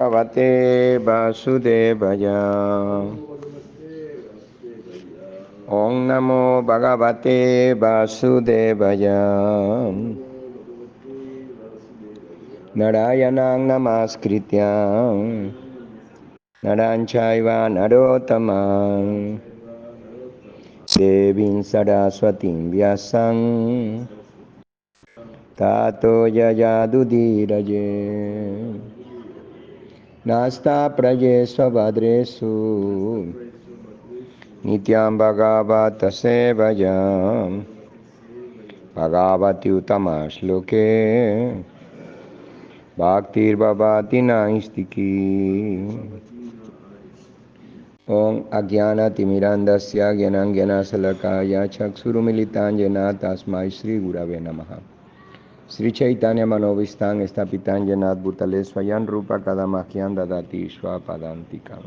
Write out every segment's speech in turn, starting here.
Bhagavate Vasudevaya. Om Namo Bhagavate Vasudevaya. Narayanang Namaskrityam Naranchaiva Narottamam Devim Saraswatim Vyasam Tato Yayadudiraye Nasta Praje Svabhadresu Nityam Bhagavata Sevayam Bhagavati Utamashloke Bhaktir Bhavati Naistiki Om Agyana Timirandasya Gyanangyana Salakaya Chaksurumilitanjana Tasmai Sri Gurave Namaha Sri Chaitanya Manovistan Estapitanjanat Bhutale Swayan Rupa Kadamakhyan Dadati Swapadantikam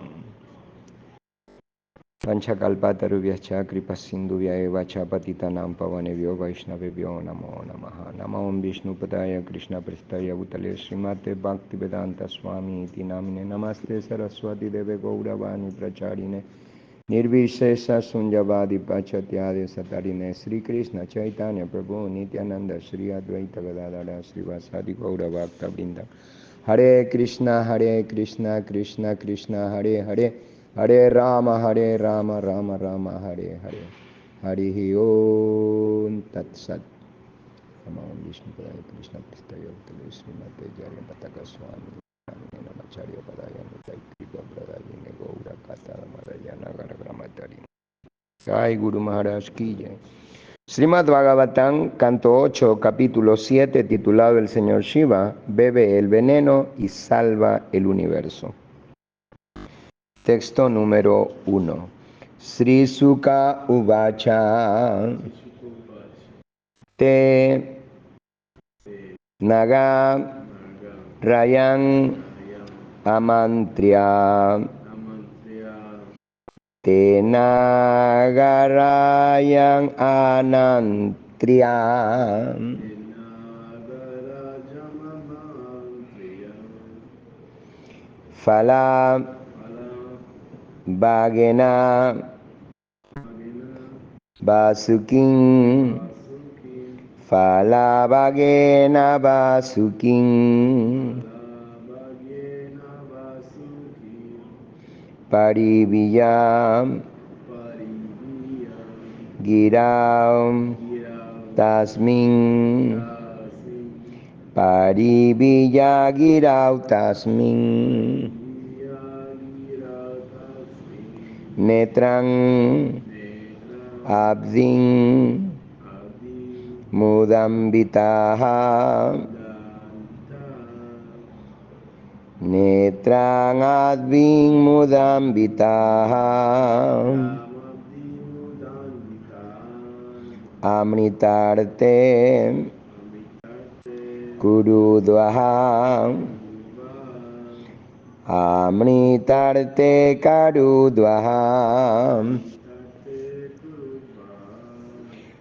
Panchakalpatarubhyascha Kripasindhuvya eva cha Patitanam Pavanebhyo Vaishnavebhyo Namo Namaha Namo Om Vishnupadaya Krishna Prestaya Bhutale Srimate Bhaktivedanta Swami Iti Namine Namaste Saraswati Deve Gauravani Pracharine Nirvishesha Sunjavadi Pachatyade Satarine Sri Krishna Chaitanya Prabhu Nityananda Sri Advaita Gadadara Sri Vasadi Gauravakta Vrinda Hare Krishna Krishna Krishna Hare Hare Hare Rama Rama Rama Hare Hare Hare Om Tat Sat Namo Vishnu Padaya Krishna Prestaya Bhutale Srimate Jaya Pataka Swami Namacharya Padaya Nitya Prabhradayine Gaura Katara Madayana Garagramatari Jai Guru Maharaj Ki Jai. Srimad Bhagavatam, canto 8, capítulo 7, titulado El Señor Shiva, bebe el veneno y salva el universo. Texto número 1. Sri Sukha Uvacha Te Naga Rayan Amantria Te Nagarayan Anantria Fala Bhagena Vasukin Fala Bhagena Vasukin Pariviyam Giram Tasmin Pariviya Girau Tasmin Netran Abdin Mudambitaha Netran Abdin Mudambitaha Amritarte Kurudvaha Amritarte Karudvaha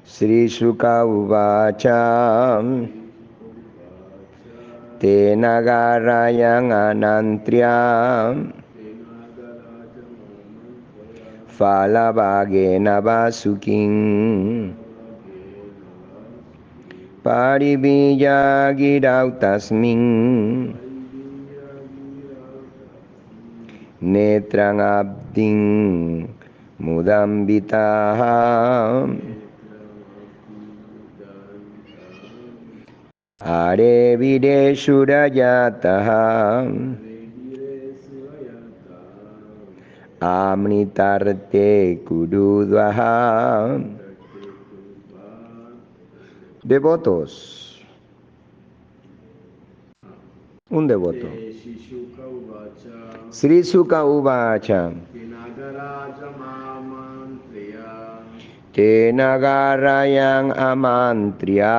Sri Shuka Uvacha Te Nagarayan Anantria Fala Bhagena Vasukin Pariviyya Girau Tasmin Netran Abdin Mudambitaha Are Videshurayataha Amritarte Kurudvaha. Devotos. Un devoto. Sri Sukha Uvacha Te Nagarayan Amantria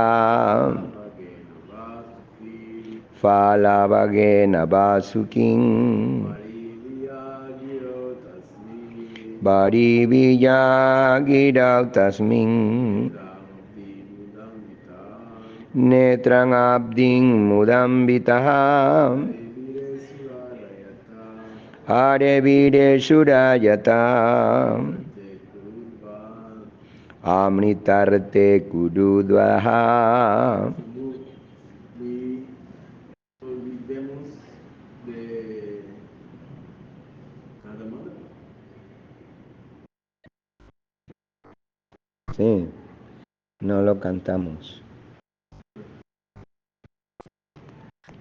Fala Bhagena Vasukin Pariviya Girau Tasmin Netran Abdin Mudambitaha Hare Vire Shurayata Amritarte Kududvaha. Olvidemos de cada mantra. Sí, no lo cantamos.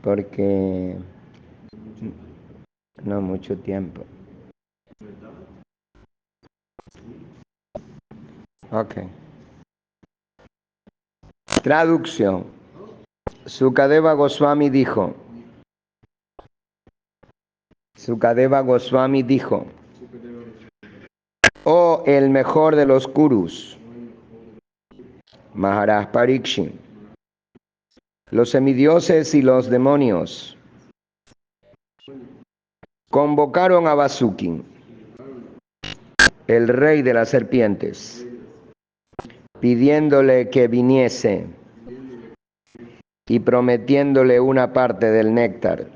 Porque no mucho tiempo. Ok. Traducción. Sukadeva Goswami dijo. Oh, el mejor de los Kurus, Maharaj Parikshit, los semidioses y los demonios convocaron a Vasuki, el rey de las serpientes, pidiéndole que viniese y prometiéndole una parte del néctar.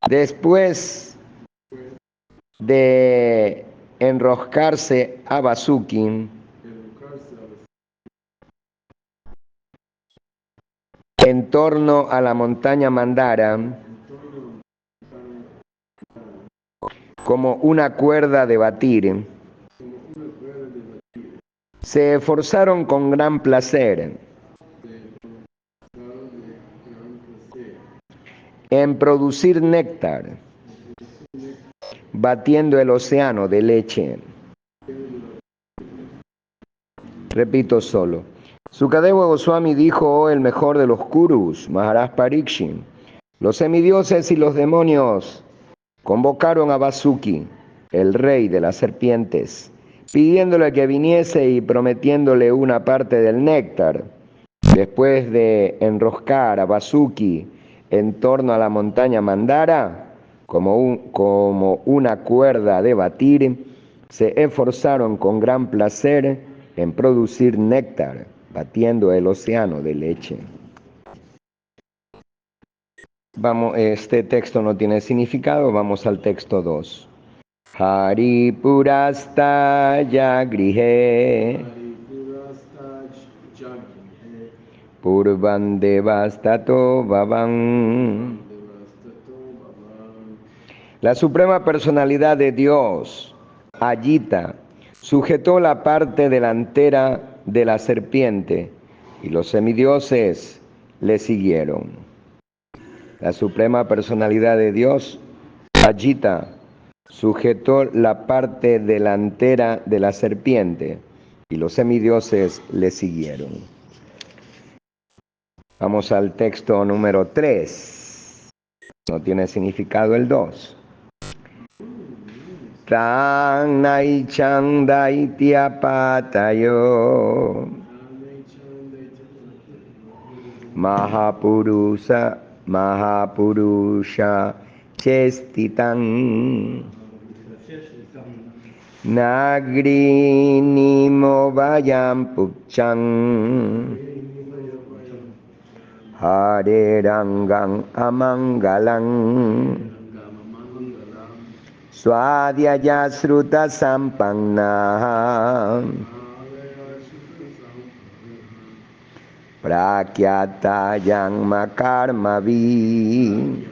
Después de enroscarse a Vasuki en torno a la montaña Mandara como una cuerda de batir, se esforzaron con gran placer en producir néctar, batiendo el océano de leche. Repito solo. Sukadeva Goswami dijo, oh, el mejor de los Kurus, Maharaj Parikshit, los semidioses y los demonios convocaron a Vasuki, el rey de las serpientes, pidiéndole que viniese y prometiéndole una parte del néctar. Después de enroscar a Vasuki en torno a la montaña Mandara, como una cuerda de batir, se esforzaron con gran placer en producir néctar, batiendo el océano de leche. Vamos, este texto no tiene significado, vamos al texto 2. Haripurasta Yagrihe Purvan Devastato Bhavan. La Suprema Personalidad de Dios, Ayita, sujetó la parte delantera de la serpiente y los semidioses le siguieron. La Suprema Personalidad de Dios, Ayita, sujetó la parte delantera de la serpiente y los semidioses le siguieron. Vamos al texto número 3. No tiene significado el 2. Tang nai chang daitya patayo Mahapurusha chestitan Nagrinimo vayam puchang Hare Rangang Amangalang Swadhyaya Sruta Sampanna Prakyata Yangma Karmavi.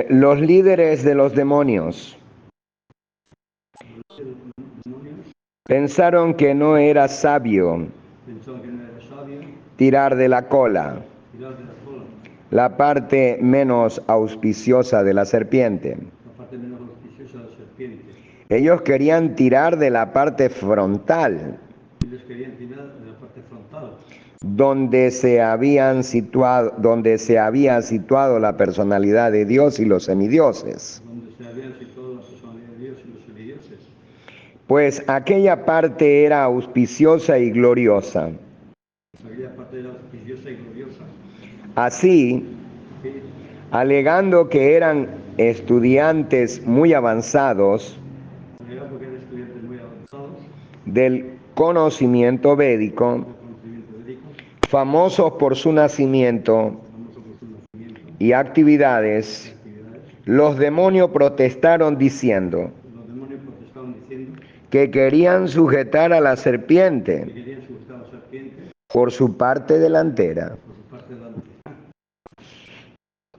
Los líderes de los demonios pensaron que no era sabio tirar de la cola, la parte menos auspiciosa de la serpiente. Ellos querían tirar de la parte frontal, donde se había situado la personalidad de Dios y los semidioses. Pues aquella parte era auspiciosa y gloriosa. Así, alegando que eran estudiantes muy avanzados del conocimiento védico, famosos por su nacimiento y actividades, los demonios protestaron diciendo que querían sujetar a la serpiente por su parte delantera.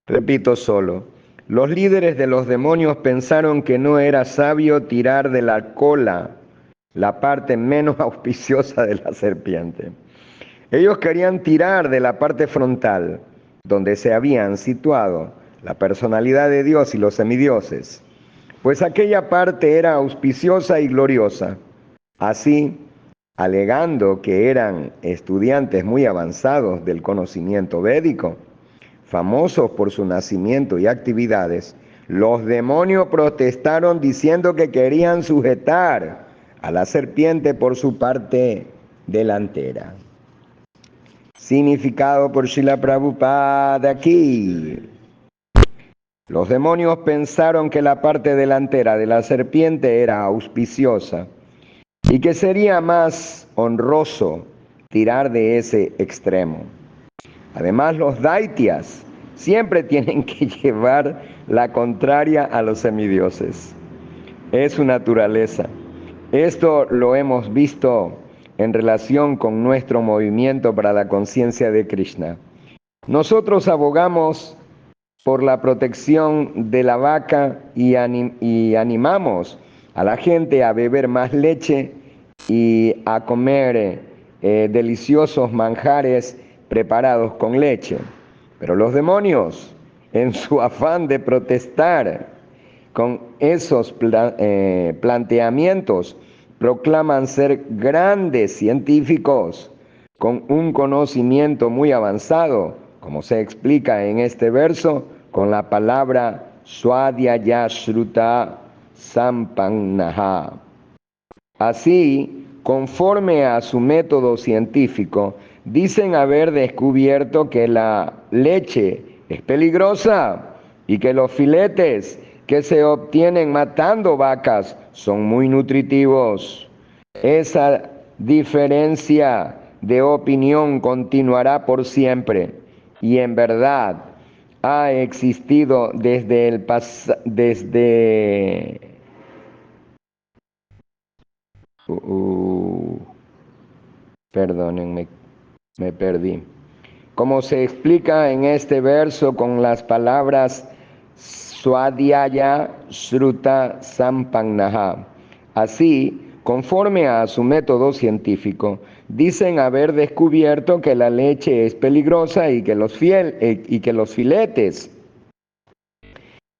Repito solo, los líderes de los demonios pensaron que no era sabio tirar de la cola, la parte menos auspiciosa de la serpiente. Ellos querían tirar de la parte frontal, donde se habían situado la personalidad de Dios y los semidioses, pues aquella parte era auspiciosa y gloriosa. Así, alegando que eran estudiantes muy avanzados del conocimiento védico, famosos por su nacimiento y actividades, los demonios protestaron diciendo que querían sujetar a la serpiente por su parte delantera. Significado por Srila Prabhupada aquí. Los demonios pensaron que la parte delantera de la serpiente era auspiciosa y que sería más honroso tirar de ese extremo. Además, los daityas siempre tienen que llevar la contraria a los semidioses. Es su naturaleza. Esto lo hemos visto en relación con nuestro movimiento para la conciencia de Krishna. Nosotros abogamos por la protección de la vaca y animamos a la gente a beber más leche y a comer deliciosos manjares preparados con leche. Pero los demonios, en su afán de protestar con esos planteamientos, proclaman ser grandes científicos con un conocimiento muy avanzado, como se explica en este verso, con la palabra Swadhyaya Shruta Sampannaha. Así, conforme a su método científico, dicen haber descubierto que la leche es peligrosa y que los filetes que se obtienen matando vacas son muy nutritivos. Esa diferencia de opinión continuará por siempre y en verdad ha existido desde el pasado, perdónenme, me perdí. Como se explica en este verso con las palabras Swadhyaya Shruta Sampannaha. Así, conforme a su método científico, dicen haber descubierto que la leche es peligrosa y que los filetes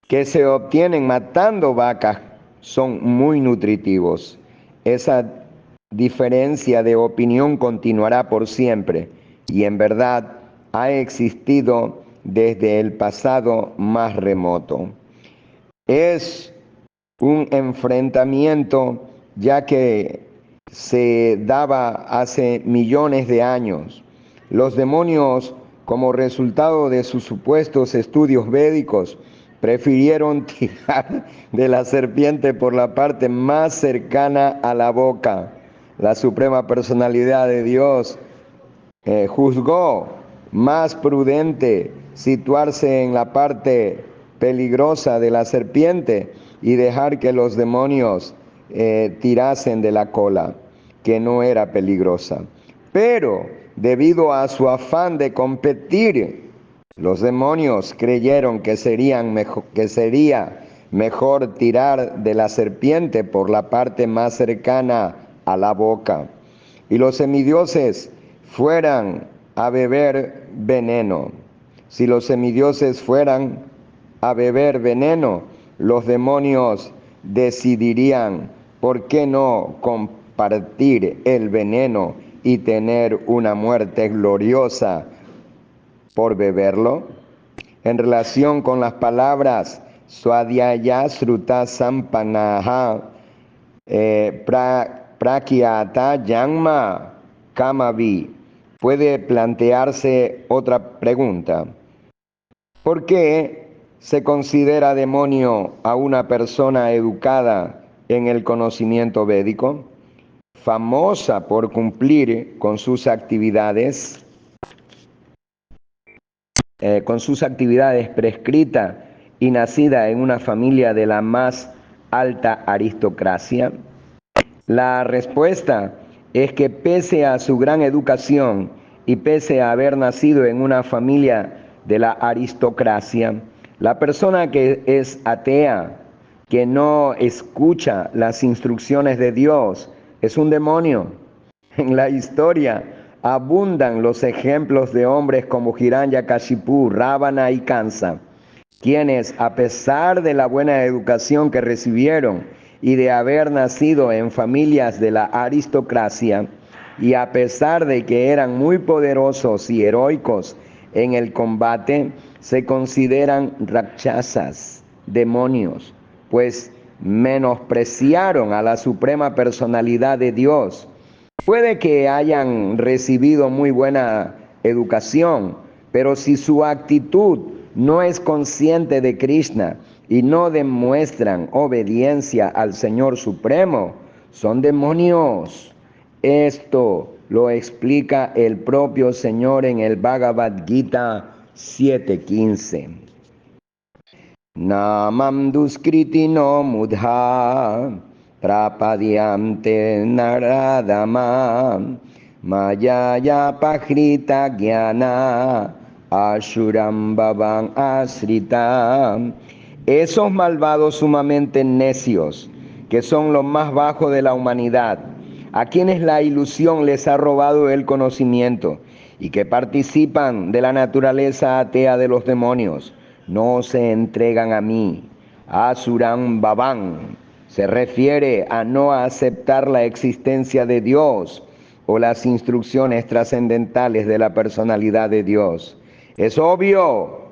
que se obtienen matando vacas son muy nutritivos. Esa diferencia de opinión continuará por siempre y en verdad ha existido desde el pasado más remoto. Es un enfrentamiento ya que se daba hace millones de años. Los demonios, como resultado de sus supuestos estudios védicos, prefirieron tirar de la serpiente por la parte más cercana a la boca. La Suprema Personalidad de Dios juzgó más prudente situarse en la parte peligrosa de la serpiente y dejar que los demonios tirasen de la cola, que no era peligrosa. Pero debido a su afán de competir, los demonios creyeron que sería mejor tirar de la serpiente por la parte más cercana a la boca. Y los semidioses fueran a beber veneno. Si los semidioses fueran a beber veneno, los demonios decidirían, ¿por qué no compartir el veneno y tener una muerte gloriosa por beberlo? En relación con las palabras Swadhyaya Shruta Sampannaha Prakyata Yanma Kamavi, puede plantearse otra pregunta. ¿Por qué se considera demonio a una persona educada en el conocimiento védico, famosa por cumplir con sus actividades? con sus actividades prescritas y nacida en una familia de la más alta aristocracia? La respuesta es que pese a su gran educación y pese a haber nacido en una familia de la aristocracia, la persona que es atea, que no escucha las instrucciones de Dios, es un demonio. En la historia abundan los ejemplos de hombres como Hiranyakashipu, Ravana y Kansa, quienes, a pesar de la buena educación que recibieron y de haber nacido en familias de la aristocracia, y a pesar de que eran muy poderosos y heroicos en el combate, se consideran rakshasas, demonios, pues menospreciaron a la suprema personalidad de Dios. Puede que hayan recibido muy buena educación, pero si su actitud no es consciente de Krishna y no demuestran obediencia al Señor Supremo, son demonios. Esto lo explica el propio Señor en el Bhagavad Gita 7:15. Namam duskritino mudha prapadyante naradama mayaya pahrita gyana ashuram bhavan asrita. Esos malvados sumamente necios, que son los más bajos de la humanidad, a quienes la ilusión les ha robado el conocimiento y que participan de la naturaleza atea de los demonios, no se entregan a mí. Asuram Bhavan se refiere a no aceptar la existencia de Dios o las instrucciones trascendentales de la personalidad de Dios. Es obvio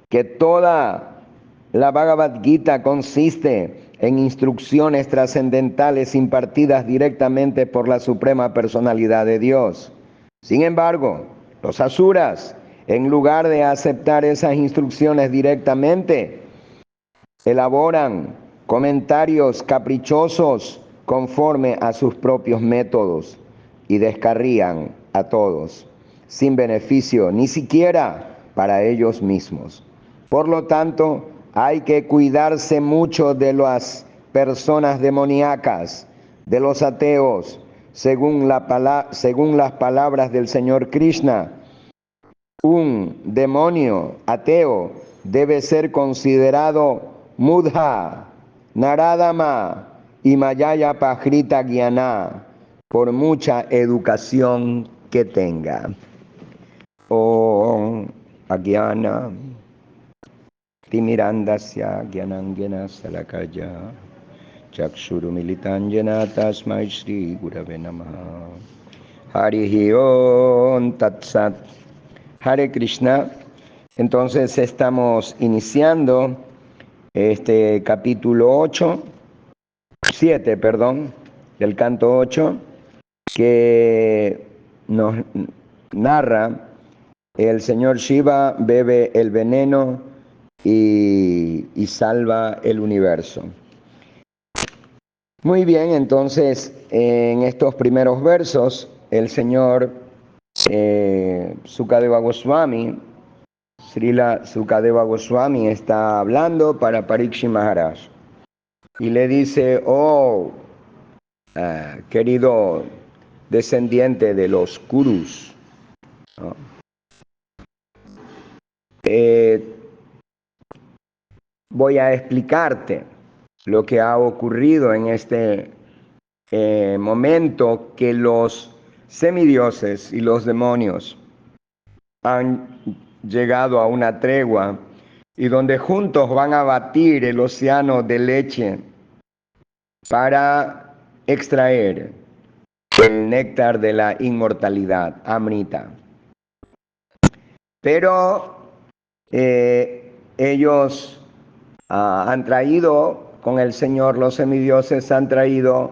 que toda la Bhagavad Gita consiste en instrucciones trascendentales impartidas directamente por la Suprema Personalidad de Dios. Sin embargo, los asuras, en lugar de aceptar esas instrucciones directamente, elaboran comentarios caprichosos conforme a sus propios métodos y descarrían a todos, sin beneficio ni siquiera para ellos mismos. Por lo tanto, hay que cuidarse mucho de las personas demoníacas, de los ateos, según las palabras del Señor Krishna. Un demonio ateo debe ser considerado mudha, naradama y mayaya pahrita gyana, por mucha educación que tenga. Om agyana timirandasya gyanangyana salakaya chakshurumilitanjana tasmai shri gurave namaha. Harihi Om Tat Sat. Hare Krishna. Entonces estamos iniciando este capítulo 7, del canto 8, que nos narra el señor Shiva bebe el veneno y salva el universo. Muy bien, entonces en estos primeros versos el señor Sukadeva Goswami, Srila Sukadeva Goswami está hablando para Parikshit Maharaj y le dice: oh, querido descendiente de los Kurus, ¿no? Voy a explicarte lo que ha ocurrido en este momento, que los semidioses y los demonios han llegado a una tregua y donde juntos van a batir el océano de leche para extraer el néctar de la inmortalidad, Amrita. Pero ellos han traído, con el Señor, los semidioses han traído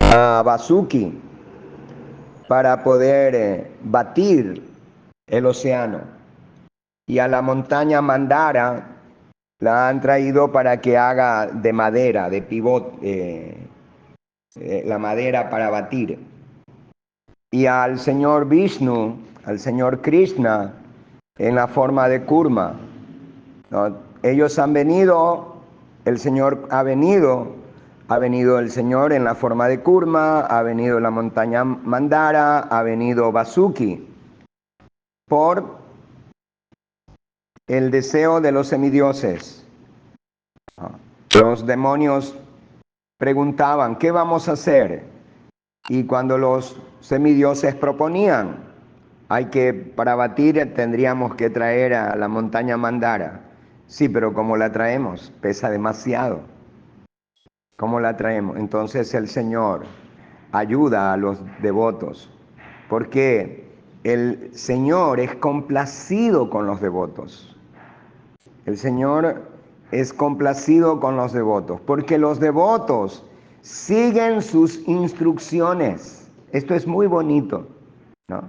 a Vasuki para poder batir el océano, y a la montaña Mandara la han traído para que haga de madera, de pivote, la madera para batir. Y al señor Vishnu, al señor Krishna, en la forma de kurma, ¿no? Ellos han venido, el Señor ha venido el Señor en la forma de kurma, ha venido la montaña Mandara, ha venido Vasuki, por el deseo de los semidioses. Los demonios preguntaban, ¿qué vamos a hacer? Y cuando los semidioses proponían, para batir tendríamos que traer a la montaña Mandara. Sí, pero ¿cómo la traemos? Pesa demasiado. ¿Cómo la traemos? Entonces el Señor ayuda a los devotos, porque el Señor es complacido con los devotos. El Señor es complacido con los devotos, porque los devotos siguen sus instrucciones. Esto es muy bonito, ¿no?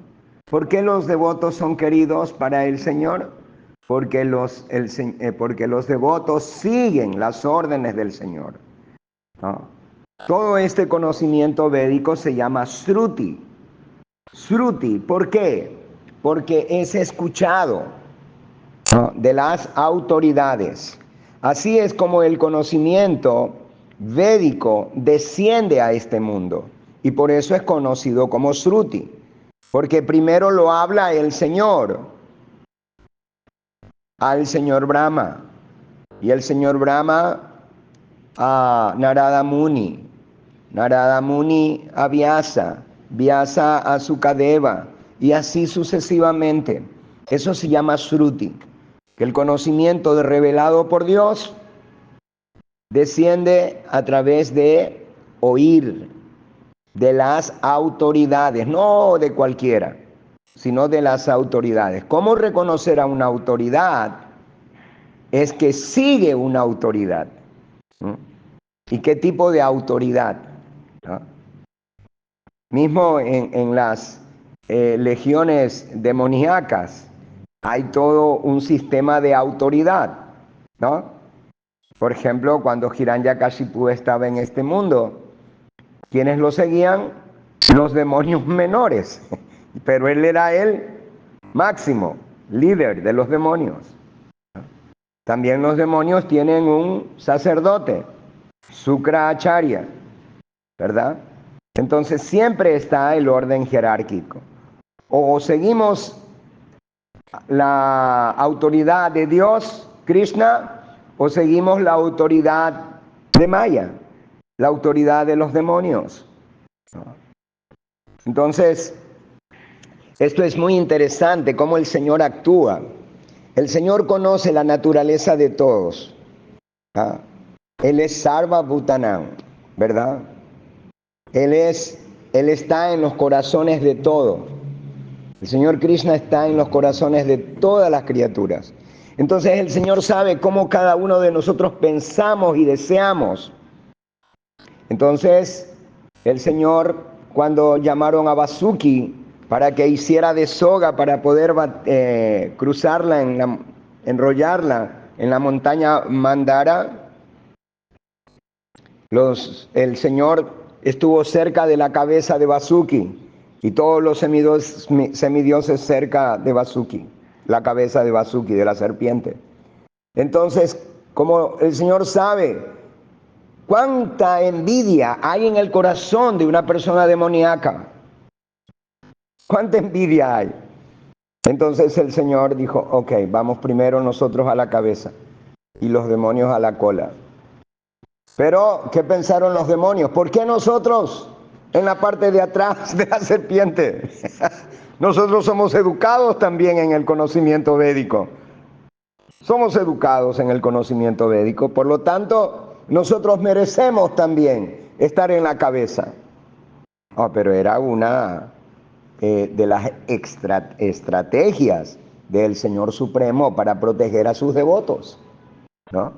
¿Por qué los devotos son queridos para el Señor? Porque los devotos siguen las órdenes del Señor, ¿no? Todo este conocimiento védico se llama Shruti. Shruti, ¿por qué? Porque es escuchado, ¿no?, de las autoridades. Así es como el conocimiento védico desciende a este mundo. Y por eso es conocido como Shruti. Porque primero lo habla el Señor al Señor Brahma. Y el Señor Brahma a Narada Muni. Narada Muni a Vyasa. Vyasa a Sukadeva. Y así sucesivamente. Eso se llama Shruti. Que el conocimiento revelado por Dios desciende a través de oír de las autoridades, no de cualquiera, sino de las autoridades. ¿Cómo reconocer a una autoridad? Es que sigue una autoridad. ¿No? ¿Y qué tipo de autoridad? ¿No? Mismo en las legiones demoníacas hay todo un sistema de autoridad, ¿no? Por ejemplo, cuando Hiranyakashipu estaba en este mundo, ¿quiénes lo seguían? Los demonios menores, pero él era el máximo, líder de los demonios. También los demonios tienen un sacerdote, Sukra Acharya, ¿verdad? Entonces siempre está el orden jerárquico. O seguimos la autoridad de Dios, Krishna, o seguimos la autoridad de Maya, la autoridad de los demonios. Entonces, esto es muy interesante, cómo el Señor actúa. El Señor conoce la naturaleza de todos. ¿Ah? Él es Sarva Bhutanam, ¿verdad? Él está en los corazones de todos. El Señor Krishna está en los corazones de todas las criaturas. Entonces el Señor sabe cómo cada uno de nosotros pensamos y deseamos. Entonces el Señor, cuando llamaron a Vasuki para que hiciera de soga para poder cruzarla, enrollarla en la montaña Mandara, el Señor estuvo cerca de la cabeza de Vasuki. Y todos los semidioses cerca de Vasuki, la cabeza de Vasuki, de la serpiente. Entonces, como el Señor sabe cuánta envidia hay en el corazón de una persona demoníaca, cuánta envidia hay. Entonces el Señor dijo, ok, vamos primero nosotros a la cabeza y los demonios a la cola. Pero, ¿qué pensaron los demonios? ¿Por qué nosotros en la parte de atrás de la serpiente? Nosotros somos educados también en el conocimiento védico. Somos educados en el conocimiento védico, por lo tanto, nosotros merecemos también estar en la cabeza. Oh, pero era una de las estrategias del Señor Supremo para proteger a sus devotos, ¿no?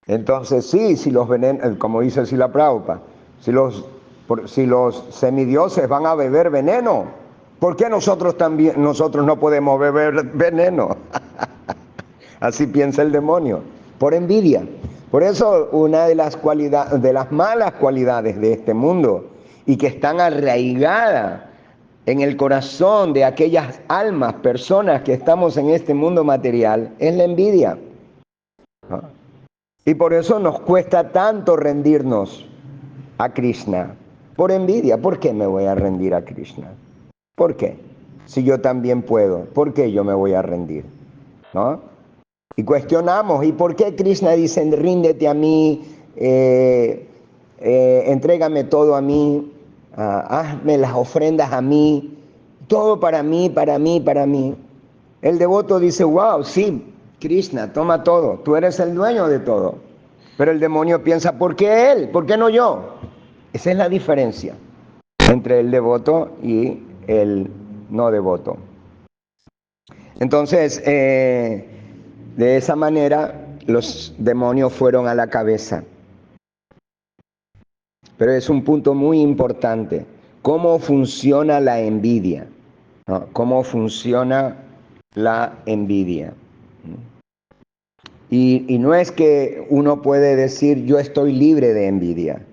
Entonces sí, si los venenos, como dice Srila Prabhupada, si los semidioses van a beber veneno, ¿por qué nosotros no podemos beber veneno? Así piensa el demonio, por envidia. Por eso una de las malas cualidades de este mundo y que están arraigadas en el corazón de aquellas almas, personas que estamos en este mundo material, es la envidia. ¿No? Y por eso nos cuesta tanto rendirnos a Krishna. Por envidia. ¿Por qué me voy a rendir a Krishna? ¿Por qué? Si yo también puedo, ¿por qué yo me voy a rendir? ¿No? Y cuestionamos, ¿y por qué Krishna dice, ríndete a mí, entrégame todo a mí, hazme las ofrendas a mí, todo para mí, para mí, para mí? El devoto dice, wow, sí, Krishna, toma todo, tú eres el dueño de todo. Pero el demonio piensa, ¿por qué él? ¿Por qué no yo? Esa es la diferencia entre el devoto y el no devoto. Entonces, de esa manera, los demonios fueron a la cabeza. Pero es un punto muy importante. ¿Cómo funciona la envidia? ¿No? ¿Cómo funciona la envidia? Y no es que uno puede decir, yo estoy libre de envidia.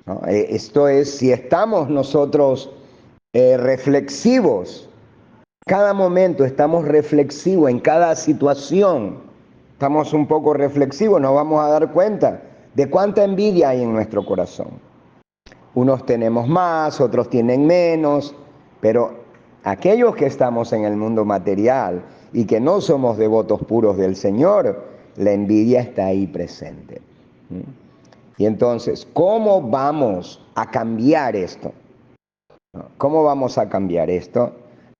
¿No? Esto es, si estamos nosotros reflexivos, cada momento estamos reflexivos en cada situación, estamos un poco reflexivos, nos vamos a dar cuenta de cuánta envidia hay en nuestro corazón. Unos tenemos más, otros tienen menos, pero aquellos que estamos en el mundo material y que no somos devotos puros del Señor, la envidia está ahí presente. Y entonces, ¿cómo vamos a cambiar esto? ¿Cómo vamos a cambiar esto?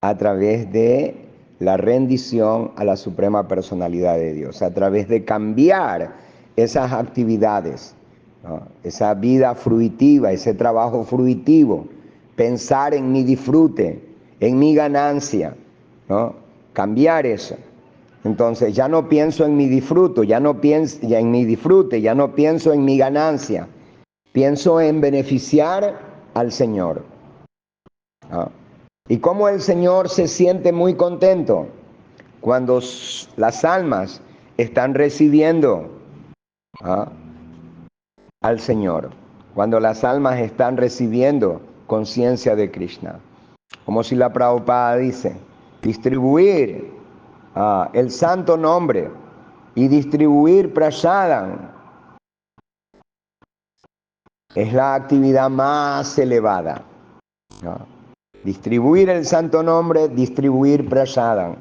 A través de la rendición a la Suprema Personalidad de Dios, a través de cambiar esas actividades, ¿no? Esa vida fruitiva, ese trabajo fruitivo, pensar en mi disfrute, en mi ganancia, ¿no? Cambiar eso. Entonces ya no pienso en mi disfrute, ya no pienso en mi ganancia, pienso en beneficiar al Señor. ¿No? Y cómo el Señor se siente muy contento cuando las almas están recibiendo al Señor, cuando las almas están recibiendo conciencia de Krishna. Como si la Prabhupada dice, distribuir el santo nombre y distribuir prasadam es la actividad más elevada. ¿No? Distribuir el santo nombre, distribuir prasadam,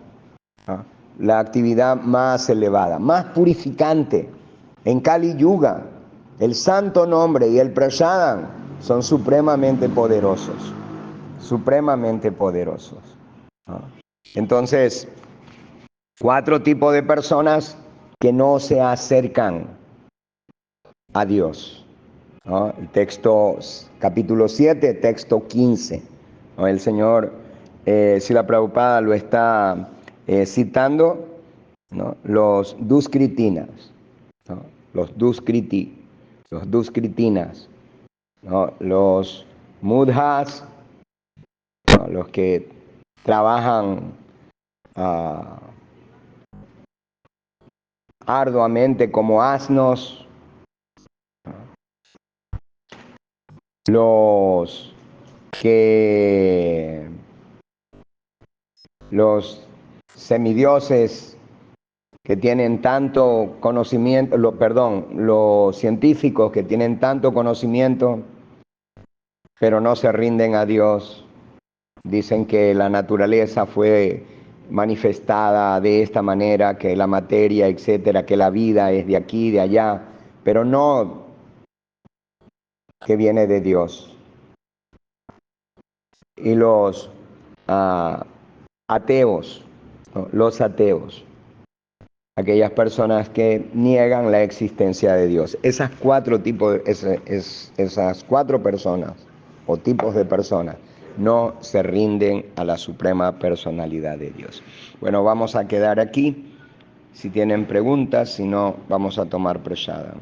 ¿no? La actividad más elevada, más purificante. En Kali Yuga, el santo nombre y el prasadam son supremamente poderosos, supremamente poderosos, ¿no? Entonces, 4 tipos de personas que no se acercan a Dios, ¿no? El texto, capítulo 7, texto 15. ¿No? El Señor, Srila Prabhupada lo está citando, ¿no? Los duskritinas, ¿no? Los duskritinas, ¿no? Los mudhas, ¿no? Los que trabajan arduamente como asnos, los semidioses que tienen tanto conocimiento, los científicos que tienen tanto conocimiento, pero no se rinden a Dios. Dicen que la naturaleza fue manifestada de esta manera, que la materia, etcétera, que la vida es de aquí, de allá, pero no que viene de Dios. Y los ateos, ¿no? Los ateos, aquellas personas que niegan la existencia de Dios. Esas 4 tipos, esas 4 personas o tipos de personas no se rinden a la Suprema Personalidad de Dios. Bueno, vamos a quedar aquí. Si tienen preguntas, si no, vamos a tomar prashadam.